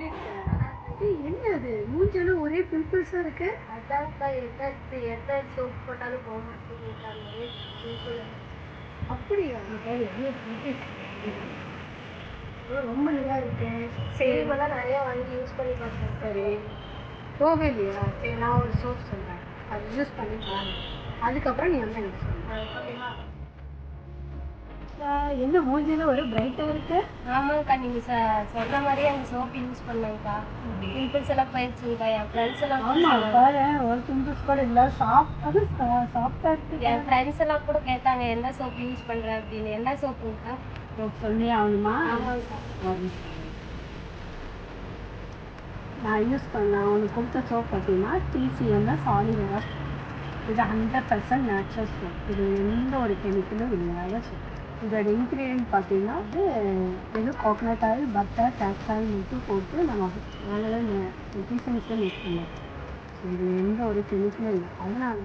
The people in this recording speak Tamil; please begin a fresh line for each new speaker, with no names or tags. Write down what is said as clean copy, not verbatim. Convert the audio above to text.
எப்படி இருக்க? என்ன அது மூஞ்செல்லாம் ஒரே பிம்பிள்ஸா இருக்கு?
அதான்க்கா எந்த சோப் போட்டாலும் போக மாட்டேங்குது. ஒரே பிம்பிள்.
அப்படியா? ரொம்ப நல்லா இருக்கு.
சேம் தான் நிறைய வாங்கி யூஸ் பண்ணி பார்த்தேன்.
சரி, போகவே இல்லையா? சரி, நான் ஒரு சோப் சொல்றேன், அது யூஸ் பண்ணி பாருங்க. அதுக்கப்புறம் நீ வந்து எனக்கு சொல்லுங்க. என்ன மூஞ்சில ஒரு பிரைட்டா இருக்கு?
ஆமாங்கக்கா, நீங்க சொன்ன மாதிரியே அந்த சோப் யூஸ் பண்ணேங்க்கா. பிம்பிள்ஸ் எல்லாம் போயிடுச்சுங்கக்கா. என் ஃப்ரெண்ட்ஸ் எல்லாம்
ஆமா, பாரு ஒரு பிம்பிள்ஸ் கூட இல்லை. சாஃப்டா இருக்கு.
என் ஃப்ரெண்ட்ஸ் எல்லாம் கூட கேட்டாங்க என்ன சோப் யூஸ் பண்ற அப்படின்னு. என்ன சோப்புங்கக்கா?
சோப் சொல்லி ஆகணுமா?
ஆமாங்கக்கா.
நான் யூஸ் பண்ணேன் அவனுக்கு கொடுத்த சோப் பார்த்தீங்கன்னா டிசிஎம்ல சாலிட் வாஷ். இது 100% நேச்சுரல் சோப். இது எந்த ஒரு கெமிக்கலும் இல்லாத சோப். இதோட இன்க்ரீடியன்ட் பார்த்தீங்கன்னா வந்து வெறும் coconut oil, butter, castor oil மட்டும் போட்டு நம்ம வேலையில் டிசன்ஸில் மிக்ஸ் பண்ணுவோம். இது எந்த ஒரு கெமிக்கலும் இல்லை. அதனால